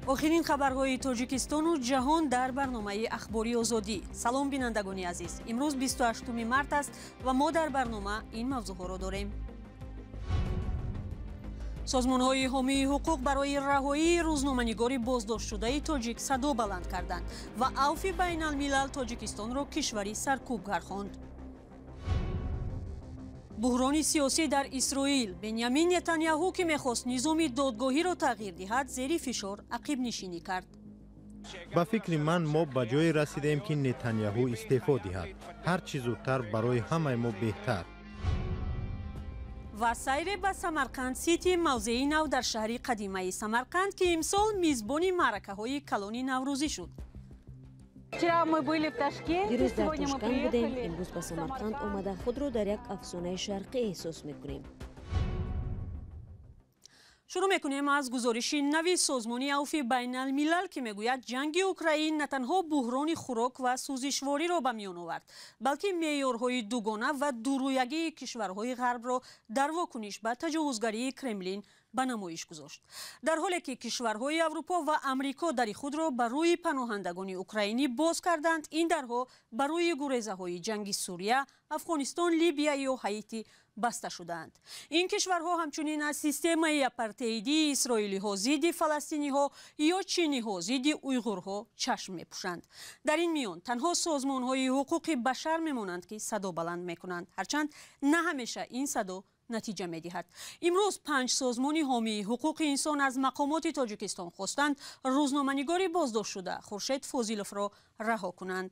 آخرین خبرهای تاجیکستان و جهان در برنامه اخباری آزادی. سلام بینندگان عزیز. امروز 28 مارس است و ما در برنامه این موضوع را داریم. سازمان‌های حامی حقوق برای رهایی روزنامه‌نگاری بازداشت شده تاجیک صدا بلند کردند و عفو بین الملل تاجیکستان را کشوری سرکوب گرداند. بحران سیاسی در اسرائیل. بنیامین نتانیاهو که می‌خواست نظام دادگاهی را تغییر دهد زیر فشار عقب نشینی کرد. با فکر من ما به جای رسیدیم که نتانیاهو استعفا دهد. هر چه زودتر برای همه ما بهتر. و سیر به سمرقند سیتی موضعی نو در شهر قدیمه سمرقند که امسال میزبان معرکه‌های کلان نوروزی شد. دیروز در تاشکند بودیم، امروز به سمرقند آمده خود را در یک افسانه شرقی احساس می‌کنیم. شروع میکنیم از گزارش نوی سازمان عفو بین الملل که میگوید جنگ اوکراین نه تنها بحران خوراک و سوزشواری را به میان آورد، بلکه معیارهای دوگانه و دورویگی کشورهای غرب را در واکنش به تجاوزگری کرملین به نمایش گذاشت. در حالی که کشورهای اروپا و امریکا در خود را بر روی پناهندگان اوکراینی باز کردند، این درها بر روی گریزه‌های جنگ سوریه، افغانستان، لیبیا یا هایتی بسته شدند. این کشورها همچنین از سیستم آپارتایدی اسرائیلی ها ضد فلسطینی ها یا چینی ها ضد اویغورها چشم میپوشند. در این میان تنها سازمان های حقوق بشر میمانند که صدا بلند میکنند، هرچند نه همیشه این صدا نتیجه میدهد. امروز 5 سازمان حامی حقوق انسان از مقامات تاجیکستان خواستند روزنامه‌نگاری بازداشت شده خورشید فاضلوف را رها کنند.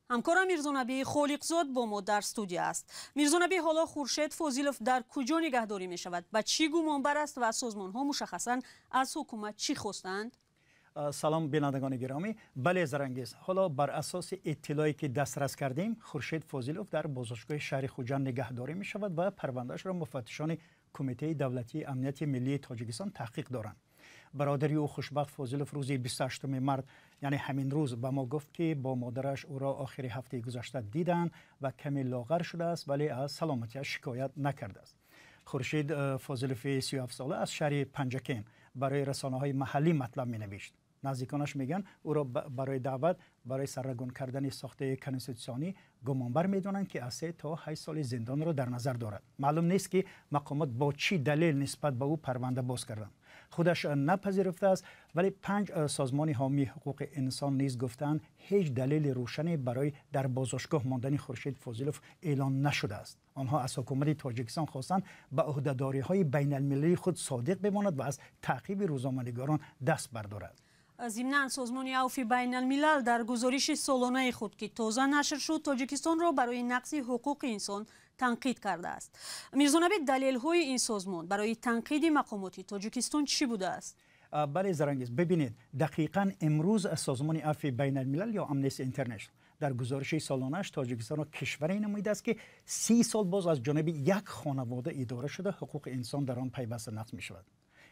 همکارم میرزانبی خالقزاد با ما در استودیو است. میرزانبی، حالا خورشید فاضلوف در کجا نگهداری می شود؟ به چی گمانبر است و سازمان ها مشخصا از حکومت چی خواستند؟ سلام بینندگان گرامی. بله زرنگیز، حالا بر اساس اطلاعی که دسترس کردیم خورشید فاضلوف در بازداشتگاه شهر خوجند نگهداری می شود و پروندهش را مفتشان کمیته دولتی امنیت ملی تاجیکستان تحقیق دارند. برادری او خوشبخت فاضلوف روز 28 مارس یعنی همین روز به ما گفت که با مادرش او را آخر هفته گذشته دیدند و کمی لاغر شده است ولی از سلامتیش شکایت نکرده است. خورشید فاضلوف 37 ساله از شهر پنجکین برای رسانه‌های محلی مطلب می‌نوشت. نزدیکانش میگن او را برای دعوت برای سرنگون کردن ساخته کنستیتوسیونی گمانبر میدونن که از 3 تا 8 سال زندان را در نظر دارد. معلوم نیست که مقامات با چی دلیل نسبت به او پرونده باز کردند. خودش نپذیرفته است، ولی 5 سازمان حامی حقوق انسان نیز گفتند هیچ دلیل روشنی برای در بازداشتگاه ماندن خورشید فاضلوف اعلان نشده است. آنها از حکومت تاجیکستان خواستند به عهده‌داری‌های بین المللی خود صادق بماند و از تعقیب روزنامه‌نگاران دست بردارد. ضمناً سازمان عفو بین الملل در گزارش سالانه خود که تازه نشر شد تاجیکستان را برای نقض حقوق انسان تنقید کرده است. میرزانبی، دلیل های این سازمان برای تنقید مقامات تاجیکستان چی بوده است؟ بله زرنگیز، ببینید دقیقاً امروز سازمان عفو بین الملل یا امنستی اینترنشنال در گزارش سالانه‌اش تاجیکستان را کشوری نموده است که 30 سال باز از جانب یک خانواده اداره شده حقوق انسان در آن پیوسته نقض می شود.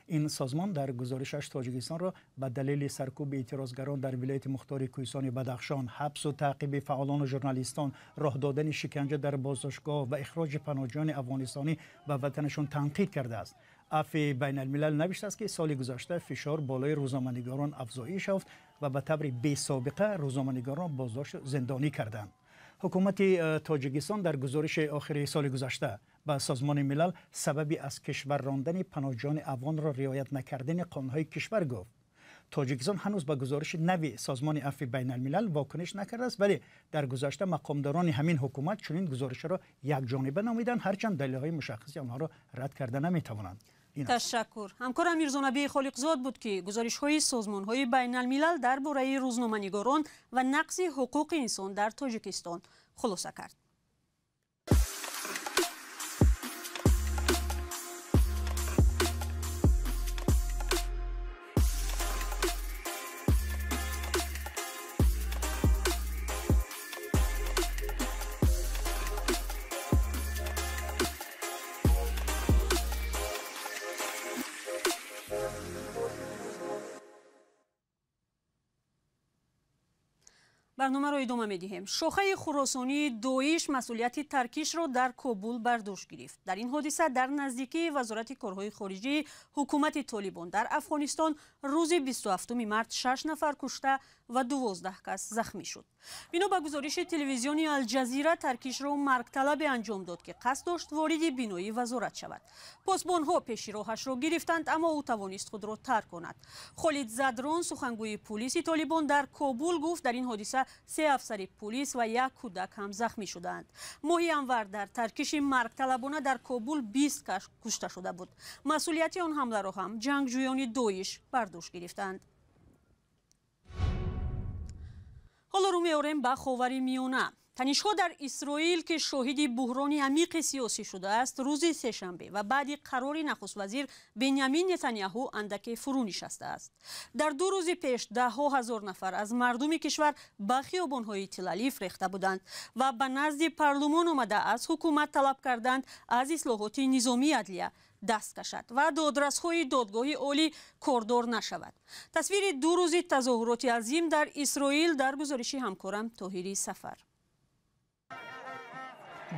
این سازمان در گزارشش تاجیکستان را به دلیل سرکوب اعتراضگران در ولایت مختار کوهستان بدخشان، حبس و تعقیب فعالان و ژورنالیستان، راه دادن شکنجه در بازداشتگاه و اخراج پناهجویان افغانستانی به وطنشان تنقید کرده است. عفو بین الملل نوشته است که سال گذشته فشار بالای روزنامه‌نگاران افزایش یافت و به طور بی سابقه روزنامه‌نگاران بازداشت زندانی کردند. حکومت تاجیکستان در گزارش آخر سال گذشته به سازمان ملل سببی از کشور راندن پناهجویان افغان را رعایت نکردن قانون‌های کشور گفت. تاجیکستان هنوز به گزارش نوی سازمان عفو بین الملل واکنش نکرده است، ولی در گذشته مقامداران همین حکومت چنین گزارش را یک جانبه نامیدند، هرچند دلایل مشخصی آنها را رد کرده نمیتوانند. تشکر. همکارم میرزانبی خالقزاد بود که گزارش های سازمان های بین الملل درباره روزنامه‌نگاران و نقض حقوق انسان در تاجیکستان خلاصه کرد. برنامه را ادامه می‌دهیم. شاخه خراسانی دوئیش مسئولیت ترکیش را در کابل بر دوش گرفت. در این حادثه در نزدیکی وزارت کارهای خارجی حکومت طالبان در افغانستان روز 27 مارس 6 نفر کشته و 12 کس زخمی شد. بنا به گزارش تلویزیونی الجزیره ترکیش را مرگ طلب انجام داد که قصد داشت وارد بینای وزارت شود. پاسبان‌ها پیش راهش را گرفتند اما او توانست خود را ترک کند. خالد زدران سخنگوی پلیس طالبان در کابل گفت در این حادثه 3 افسر پلیس و 1 کودک هم زخمی شدند. ماهی انور در ترکیش مرگ طلبانه در کابل 20 کس کشته شده بود. مسئولیت آن حمله را هم جنگجویان دوئیش بر دوش گرفتند. حالا رو می‌آوریم به خاورمیانه. تنش‌ها در اسرائیل که شاهد بحران عمیق سیاسی شده است روز سه‌شنبه و بعد قرار نخست وزیر بنیامین نتانیاهو اندک فرو نشسته است. در 2 روز پیش 10,000 نفر از مردم کشور به خیابان‌های تل‌آویو ریخته بودند و به نزد پارلمان آمده از حکومت طلب کردند از اصلاحات نظامی عدلیه دست کشد و دادرس‌های دادگاه عالی کاردار نشود. تصویر 2 روز تظاهرات عظیم در اسرائیل در گزارش همکارم طاهری سفر.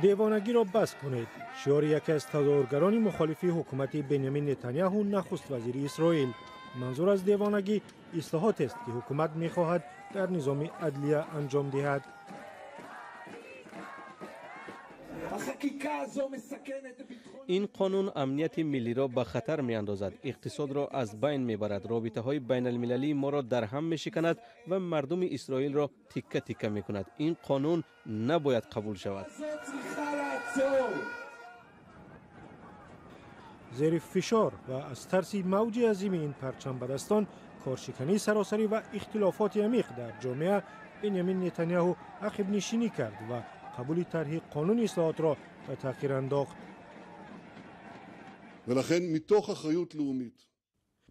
دیوانگی را بس کنید. شعار یکی از تظاهرگران مخالف حکومت بنیامین نتانیاهو نخست وزیر اسرائیل. منظور از دیوانگی اصلاحات است که حکومت می‌خواهد در نظام عدلیه انجام دهد. این قانون امنیت ملی را به خطر می اندازد، اقتصاد را از بین می برد، رابطه های بین المللی ما را در هم می شکند و مردم اسرائیل را تکه تکه می کند. این قانون نباید قبول شود. زیر فشار و از ترس موج عظیم این پرچم بدستان، کارشکنی سراسری و اختلافات عمیق در جامعه، بنیامین نتانیاهو عقب نشینی کرد و قبول طرح قانون اصلاحات را به تأخیر انداخت.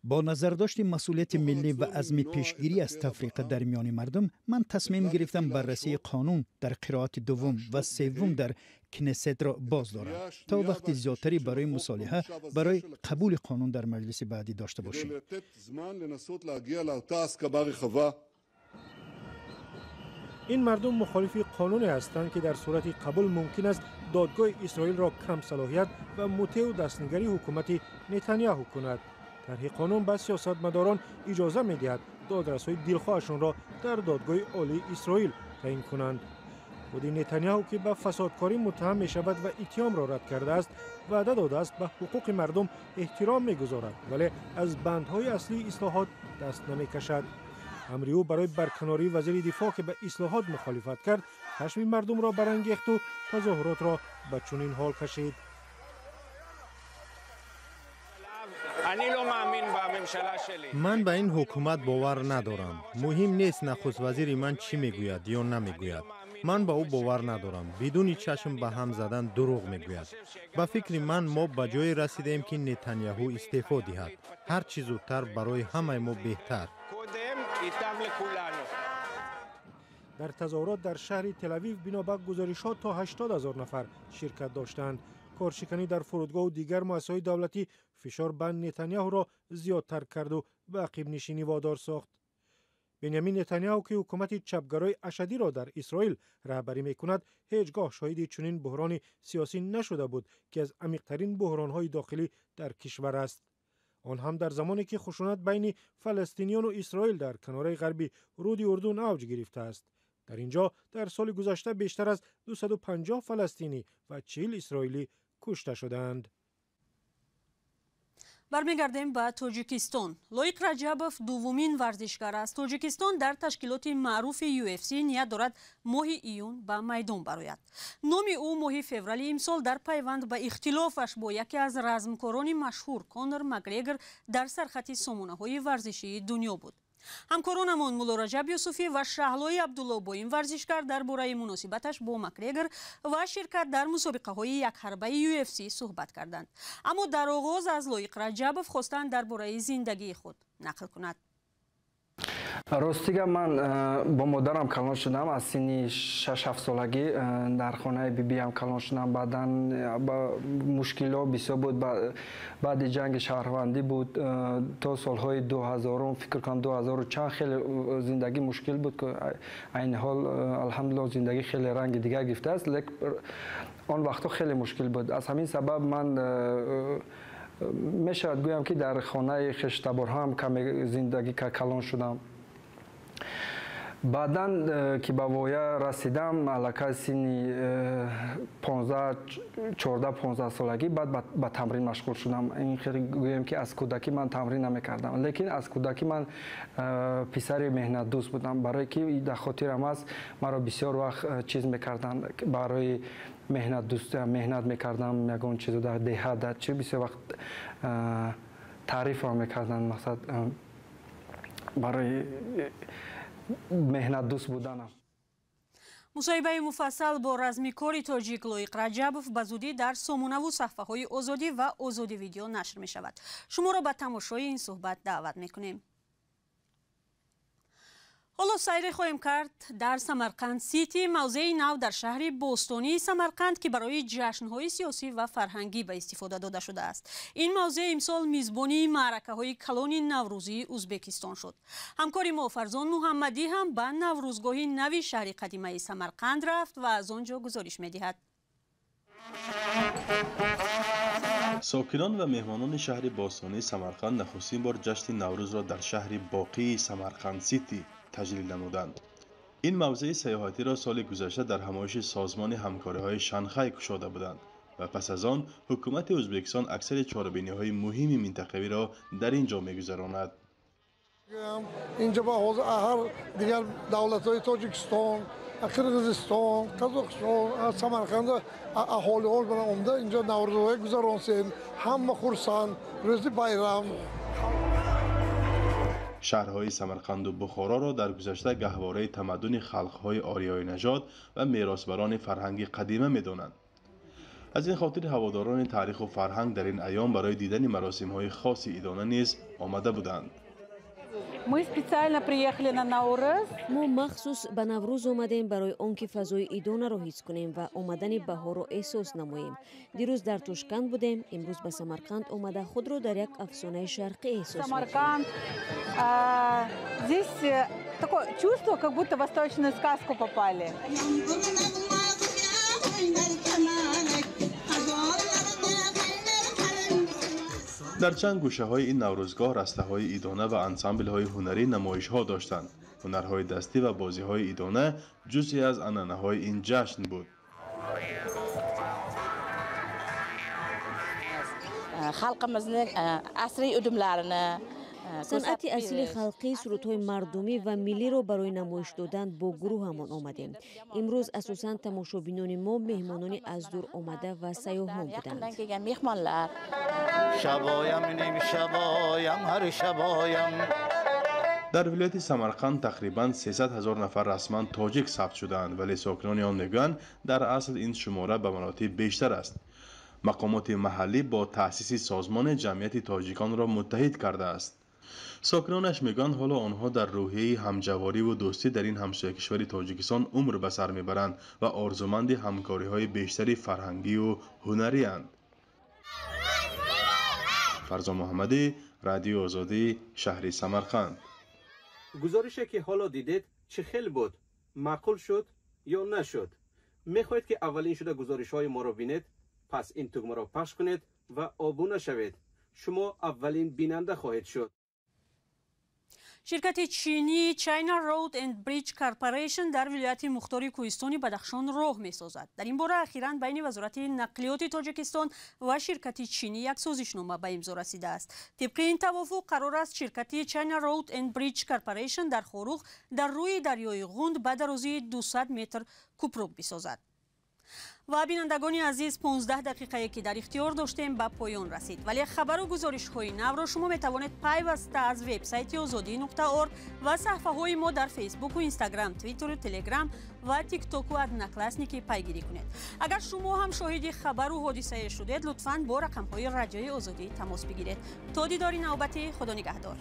با نظر داشت مسئولیت ملی و عزم پیشگیری از تفریق در میان مردم، من تصمیم گرفتم بررسی قانون در قرائت دوم و سوم در کنست را باز دارم تا وقت زیادتری برای مصالحه برای قبول قانون در مجلس بعدی داشته باشیم. این مردم مخالف قانونی هستند که در صورت قبول ممکن است دادگاه اسرائیل را کم صلاحیت و مطیع و دستنگری حکومت نتانیاهو کند. طرح قانون به سیاستمداران اجازه می‌دهد دادرس‌های دلخواهشان را در دادگاه عالی اسرائیل تعیین کنند. خود نتانیاهو که به فسادکاری متهم می‌شود و اتهام را رد کرده است، وعده داده است به حقوق مردم احترام می‌گذارد ولی از بندهای اصلی اصلاحات دست نمی‌کشد. امر او برای برکناری وزیر دفاع که به اصلاحات مخالفت کرد، خشم مردم را برانگیخت و تظاهرات را به چنین حال کشید. من به این حکومت باور ندارم. مهم نیست نخست وزیر من چی میگوید یا نمیگوید. من به او باور ندارم. بدون چشم به هم زدن دروغ میگوید. به فکر من ما به جای رسیدیم که نتانیاهو استعفا دهد. هر چیز زودتر برای همه ما بهتر. در تظاهرات در شهر تل‌آویو بنابر گزارشات تا 80,000 نفر شرکت داشتند. کارشکنی در فرودگاه و دیگر مؤسسه‌های دولتی فشار بر نتانیاهو را زیادتر کرد و به عقب نشینی وادار ساخت. بنیامین نتانیاهو که حکومت چپگرای اشدی را در اسرائیل رهبری می‌کند، هیچگاه شاهد چنین بحران سیاسی نشده بود که از عمیق‌ترین بحران‌های داخلی در کشور است. آن هم در زمانی که خشونت بین فلسطینیان و اسرائیل در کناره غربی رود اردن اوج گرفته است. در اینجا در سال گذشته بیشتر از 250 فلسطینی و 40 اسرائیلی کشته شدند. برمیگردیم به تاجیکستان. لایق رجبوف دومین ورزشکار است. تاجیکستان در تشکیلات معروف UFC نیت دارد ماه ایون به میدان برآید. نام او ماه فوریه امسال در پیوند به اختلافش با یکی از رزمکاران مشهور کانر مکگرگر در سرخط سامانه‌های ورزشی دنیا بود. همکارانمان مولا رجب یوسفی و شهلای عبدالله با این ورزشکار درباره مناسبتش با مکگرگر و شرکت در مسابقه‌های یک حربه UFC صحبت کردند. اما در آغاز از لایق رجبوف خواستند درباره زندگی خود نقل کند. ростига ман бо модарам калон шудам аз синни 6-7 солагӣ дар хонаи бибиам калон шудам. баъдан мушкило бисёр буд. баъди ҷанги шаҳрвандӣ буд то солҳои 2000 фикр кунам 2000 чанд хеле зиндагӣ мушкил буд ки айни ҳол алҳамдулиллоҳ зиндагӣ хеле ранги дигар гирифтааст. он вақтҳо хеле мушкил буд. аз ҳамин сабаб ман мешавад гӯям ки дар хонаи хештаборҳо ҳам каме зиндагӣ калон шудам. баъдан ки ба воя расидам аллакай синни 14-15 солагӣ баъд ба тамрин машғул шудам. ин хеле гӯям ки аз кӯдакӣ ман тамрин намекардам, лекин аз кӯдакӣ ман писари меҳнатдӯст будам, барое ки дар хотирам аст маро бисёр вақт чиз мекарданд, барои меҳнат мекардам, ягон чизо дар деҳа дар чи бисёр вақт таърифам мекарданд, мақсад барои меҳнатдӯст буданам. мусоҳибаи муфассал бо размикори тоҷик Лоиқ Раҷабов ба зудӣ дар сомонаву саҳифаҳои Озодӣ ва Озоди видео нашр мешавад. шуморо ба тамошои ин суҳбат даъват мекунем. ҳоло сайре хоҳем кард дар Самарқанд Сити, мавзеи нав дар шаҳри бостонии Самарқанд ки барои ҷашнҳои сиёсӣ ва фарҳангӣ ба истифода дода шудааст. ин мавзеъ имсол мизбони маъракаҳои калони Наврӯзии Узбекистон шуд. ҳамкори мо Фарзон Муҳаммадӣ ҳам ба Наврӯзгоҳи нави шаҳри қадимаи Самарқанд рафт ва аз он ҷо гузориш медиҳад. сокинон ва меҳмонони шаҳри бостонии Самарқанд нахустин бор ҷашни Наврӯзро дар шаҳри боқии Самарқанд Сити таҷлил намуданд. ин мавзеи сайёҳатиро соли гузашта дар ҳамоиши созмони ҳамкориҳои Шанхай кушода буданд ва пас аз он ҳукумати Ӯзбекистон аксари чорабиниҳои муҳими минтақавиро дар ин ҷо мегузаронад. инҷа ба ҳар дигар давлатҳои Тоҷикистон, Қирғизистон, Қазоқистон, Самарқанд аҳолиҳо билан омда инҷа Наврӯзҳои гузаронсем, ҳама хурсанд, рӯзи байрам. шаҳрҳои Самарқанду Бухороро дар гузашта гаҳвораи тамаддуни халқҳои орияи наҷот ва меросбарони фарҳанги қадима медонанд. аз ин хотир ҳаводорони таъриху фарҳанг дар ин айём барои дидани маросимҳои хоси идона низ омада буданд. Мы специально приехали на Наурыз. мо махсус ба Наврӯз омадем барои он ки фазои идонаро ҳис кунем ва омадани баҳорро эҳсос намоем. дирӯз дар Тошканд будем, имрӯз ба Самарқанд омада худро дар як афсонаи шарқӣ эҳсос Самарқанд. Здесь такое чувство, как будто в восточную сказку попали. дар чанд гӯшаҳои ин наврӯзгоҳ растаҳои идона ва ансамблҳои ҳунарӣ намоишҳо доштанд. ҳунарҳои дастӣ ва бозиҳои идона ҷузъе аз анъанаҳои ин ҷашн буд. халқимизning asriy udumlarini санъати асли халқӣ, сурудҳои мардумӣ ва миллиро барои намоиш додан бо гурӯҳамон омадем. имрӯз асосан тамошобинони мо меҳмонони аз дур омада ва сайёҳон буданд. дар вилояти Самарқанд тақрибан 300 000 нафар расман тоҷик сабт шудаанд, вале сокинони он мегӯянд дар асл ин шумора ба маротиб бештар аст. мақомоти маҳаллӣ бо таъсиси созмони ҷамъияти тоҷиконро муттаҳид кардааст. сокинонаш мегӯянд ҳоло онҳо дар рӯҳияи ҳамҷавориву дӯстӣ дар ин ҳамсоякишвари Тоҷикистон умр ба сар мебаранд ва орзуманди ҳамкориҳои бештари фарҳангию ҳунариянд. фарзон муҳаммадӣ, радиои Озодӣ, шаҳри Самарқанд. гузорише ки ҳоло дидед чӣ хел буд? маъқул шуд ё нашуд? мехоҳед ки аввалин шуда гузоришҳои моро бинед? пас ин тугмаро пахш кунед ва обуна шавед. шумо аввалин бинанда хоҳед шуд. ширкати чинии China Road and Bridge Corporation дар вилояти мухтори кӯҳистони Бадахшон роҳ месозад. дар ин бора ахиран байни вазорати нақлиёти Тоҷикистон ва ширкати чинӣ як созишнома ба имзо расидааст. тибқи ин тавофуқ қарор аст ширкати China Road and Bridge Corporation дар Хорух дар рӯи дарёи Ғунд ба дарозии 200 метр кӯпрок бисозад. ва бинандагони азиз, 15 дақиқае ки дар ихтиёр доштем ба поён расид, вале хабару гузоришҳои навро шумо метавонед пайваста аз вебсайти озодӣ.орг ва саҳифаҳои мо дар фейсбуку, инстаграм, твиттеру, телеграм ва тиктоку одноклассники пайгирӣ кунед. агар шумо ҳам шоҳиди хабару ҳодисае шудед, лутфан бо рақамҳои радиои Озодӣ тамос бигиред. то дидори навбатӣ, худо нигаҳдор.